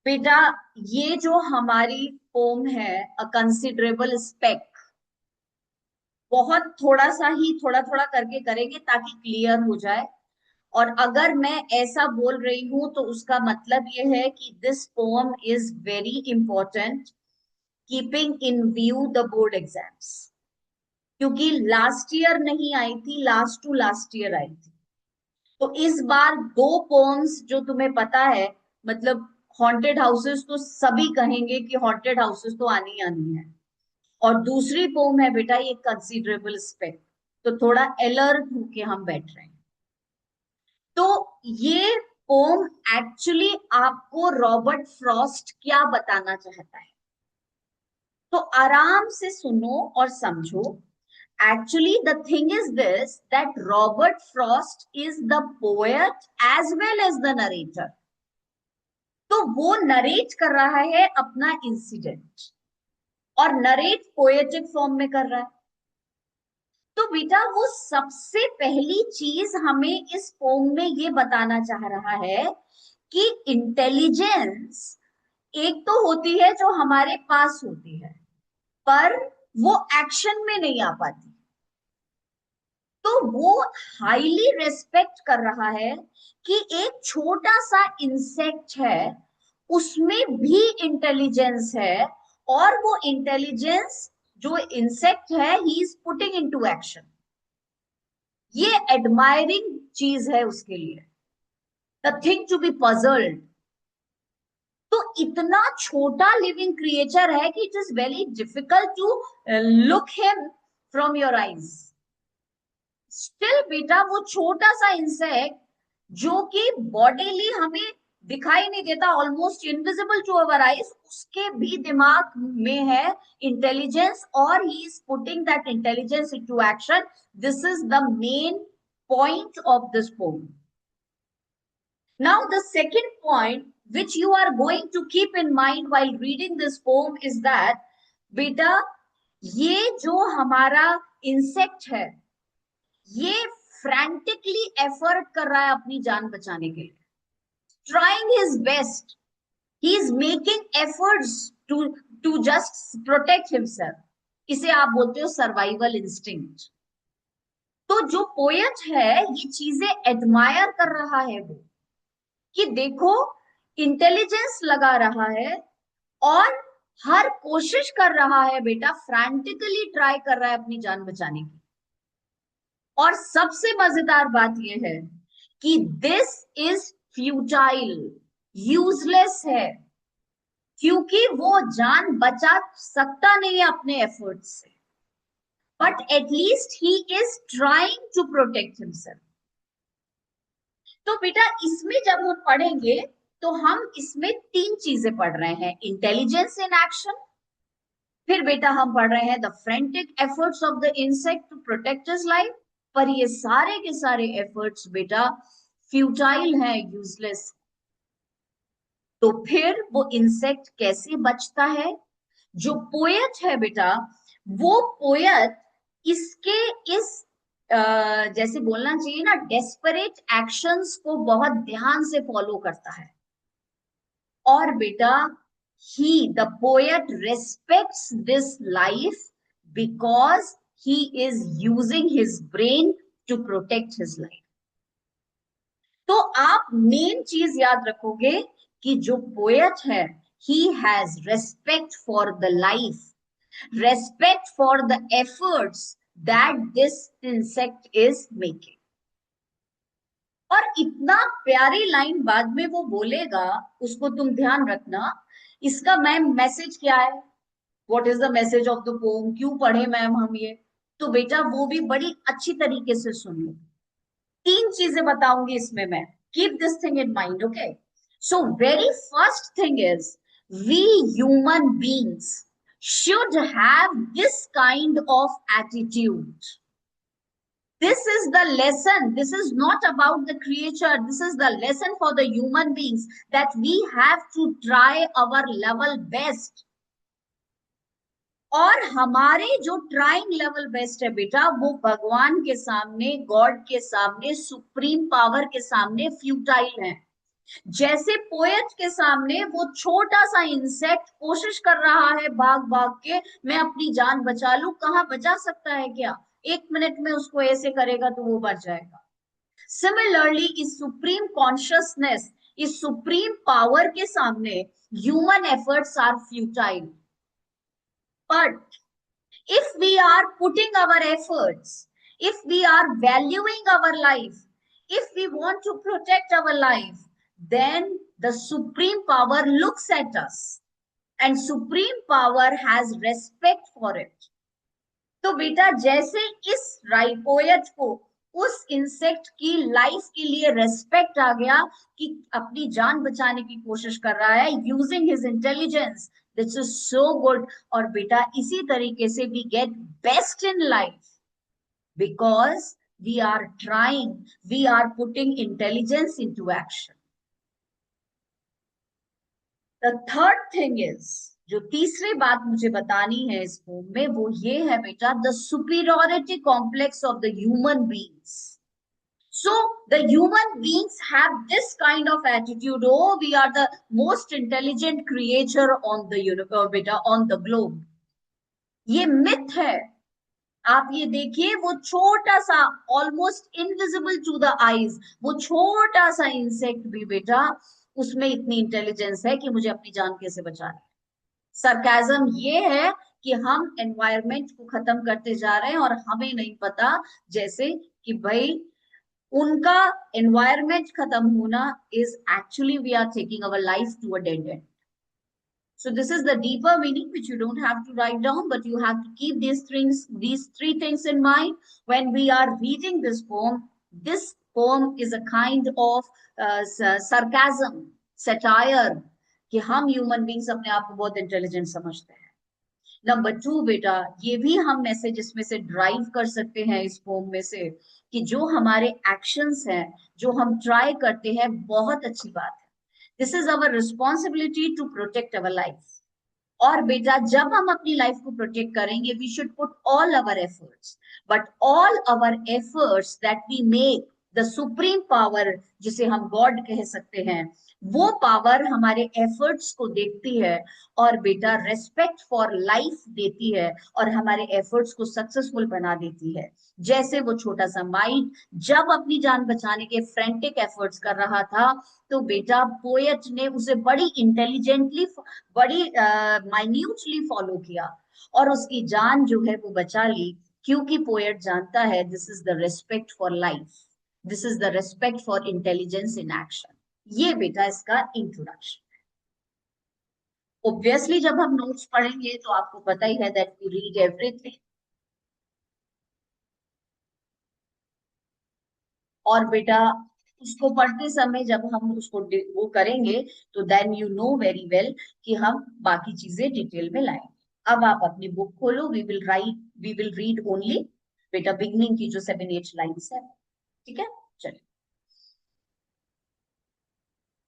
बेटा, ये जो हमारी पोम है, अ कंसिडरेबल स्पेक, बहुत थोड़ा सा ही थोड़ा थोड़ा करके करेंगे ताकि क्लियर हो जाए। और अगर मैं ऐसा बोल रही हूं तो उसका मतलब ये है कि this poem is very important, keeping in view the board exams. क्योंकि लास्ट ईयर नहीं आई थी, लास्ट टू लास्ट ईयर आई थी। तो इस बार दो पोम्स जो तुम्हें पता है, मतलब हॉन्टेड हाउसेस तो सभी कहेंगे कि हॉन्टेड हाउसेस तो आनी आनी है। और दूसरी पोम है बेटा ये कंसीडरेबल स्पेक। तो थोड़ा अलर्ट होके हम बैठ रहे हैं। तो ये पोम एक्चुअली आपको रॉबर्ट फ्रॉस्ट क्या बताना चाहता है, तो आराम से सुनो और समझो। Actually, the thing is this, that Robert Frost is the poet as well as the narrator. तो वो नरेट कर रहा है अपना इंसिडेंट, और नरेट पोएटिक फॉर्म में कर रहा है। तो बेटा वो सबसे पहली चीज हमें इस पोम में ये बताना चाह रहा है कि इंटेलिजेंस एक तो होती है जो हमारे पास होती है, पर वो एक्शन में नहीं आ पाती। तो वो हाईली रेस्पेक्ट कर रहा है कि एक छोटा सा इंसेक्ट है, उसमें भी इंटेलिजेंस है, और वो इंटेलिजेंस जो इंसेक्ट है he is putting into action. ये एडमायरिंग चीज है उसके लिए, the thing to be puzzled. तो इतना छोटा लिविंग क्रिएचर है कि it is very difficult to look him from your eyes. Still बेटा वो छोटा सा इंसेक्ट जो कि बॉडीली हमें दिखाई नहीं देता, almost invisible to our eyes, उसके भी दिमाग में है इंटेलिजेंस, और he is putting that intelligence into action. This is the main point of this poem. Now the second point which you are going to keep in mind while reading this poem is that बेटा ये जो हमारा insect है, ये frantically effort कर रहा है अपनी जान बचाने के लिए, trying his best. He is making efforts to to just protect himself. इसे आप बोलते हो सर्वाइवल इंस्टिंक्ट। तो जो पोएट है ये चीजें एडमायर कर रहा है वो, कि देखो इंटेलिजेंस लगा रहा है, और हर कोशिश कर रहा है बेटा, फ्रैंटिकली ट्राई कर रहा है अपनी जान बचाने की। और सबसे मजेदार बात यह है कि दिस इज फ्यूटाइल, यूजलेस है, क्योंकि वो जान बचा सकता नहीं है अपने एफर्ट्स से, but at least he is trying to protect himself. तो बेटा इसमें जब हम पढ़ेंगे तो हम इसमें तीन चीजें पढ़ रहे हैं, इंटेलिजेंस इन एक्शन, फिर बेटा हम पढ़ रहे हैं the frantic efforts of the insect to protect his life. पर ये सारे के सारे एफर्ट्स बेटा फ्यूटाइल हैं, यूजलेस। तो फिर वो इंसेक्ट कैसे बचता है? जो पोएट है बेटा, वो पोएट इसके इस जैसे बोलना चाहिए ना, डेस्परेट एक्शंस को बहुत ध्यान से फॉलो करता है। और बेटा he the poet respects this life because he is using his brain to protect his life। तो आप मेन चीज याद रखोगे कि जो पोएट है he has respect for the life, respect for the efforts that this insect is making। और इतना प्यारी लाइन बाद में वो बोलेगा, उसको तुम ध्यान रखना। इसका मैम मैसेज क्या है, what is the message of the pome, क्यों पढ़े मैम हम ये? तो बेटा वो भी बड़ी अच्छी तरीके से सुन लो। तीन चीजें बताऊंगी इसमें मैं, keep this thing in mind, okay? So very first thing is, we human beings should have this kind of attitude. This is the lesson. This is not about the creature. This is the lesson for the human beings, that we have to try our level best. और हमारे जो trying level best है बेटा, वो भगवान के सामने, God के सामने, सुप्रीम पावर के सामने फ्यूटाइल है। जैसे पोएट के सामने वो छोटा सा इंसेक्ट कोशिश कर रहा है भाग भाग के मैं अपनी जान बचा लूं, कहाँ बचा सकता है क्या, 1 मिनट में उसको ऐसे करेगा तो वो बच जाएगा। सिमिलरली इस सुप्रीम कॉन्शियसनेस, इस सुप्रीम पावर के सामने human efforts are futile. But if we are putting our efforts, if we are valuing our life, if we want to protect our life, then the supreme power looks at us and supreme power has respect for it. तो बेटा जैसे इस राइपोएट को उस insect की life के लिए respect आ गया कि अपनी जान बचाने की कोशिश कर रहा है using his intelligence, this is so good. और बेटा इसी तरीके से we get best in life because we are trying, we are putting intelligence into action. The third thing is, जो तीसरी बात मुझे बतानी है इस पोम में वो ये है बेटा, the superiority complex of the human beings. So the human beings have this kind of attitude. Oh, we are the most intelligent creature on the universe, beta, on the globe. ये myth है। आप ये देखिए वो छोटा सा almost invisible to the eyes वो छोटा सा इंसेक्ट भी बेटा उसमें इतनी इंटेलिजेंस है कि मुझे अपनी जान कैसे बचानी है। सरकाजम ये है कि हम एनवायरमेंट को खत्म करते जा रहे हैं और हमें नहीं पता, जैसे कि भाई उनका एनवायरमेंट खत्म होना is actually we are taking our life to a dead end. So this is the deeper meaning which you don't have to write down, but you have to keep these three things in mind when we are reading this poem. This poem is a kind of sarcasm, satire, कि हम human beings अपने आप को बहुत intelligent समझते हैं। Number two बेटा, ये भी हम मैसेज इसमें से ड्राइव कर सकते हैं इस पोम में से कि जो हमारे एक्शंस हैं, जो हम ट्राई करते हैं, बहुत अच्छी बात है। This is our responsibility to protect our life. और बेटा जब हम अपनी लाइफ को प्रोटेक्ट करेंगे we should put all our efforts, but all our efforts that we make, the supreme power जिसे हम गॉड कह सकते हैं, वो पावर हमारे एफर्ट्स को देखती है और बेटा रेस्पेक्ट फॉर लाइफ देती है और हमारे एफर्ट्स को सक्सेसफुल बना देती है। जैसे वो छोटा सा माइट जब अपनी जान बचाने के फ्रेंटिक एफर्ट्स कर रहा था तो बेटा पोएट ने उसे बड़ी इंटेलिजेंटली, बड़ी माइन्यूटली फॉलो किया और उसकी जान जो है वो बचा ली, क्योंकि पोएट जानता है this is the respect for life, this is the respect for intelligence in action. ये बेटा इसका इंट्रोडक्शन। ऑब्वियसली जब हम नोट्स पढ़ेंगे तो आपको पता ही है दैट वी रीड एवरीथिंग, और बेटा उसको पढ़ते समय जब हम उसको वो करेंगे तो then you know very well कि हम बाकी चीजें डिटेल में लाएंगे। अब आप अपनी बुक खोलो, वी विल रीड ओनली बेटा बिगनिंग की जो 7-8 लाइन्स है। ठीक है, चलिए।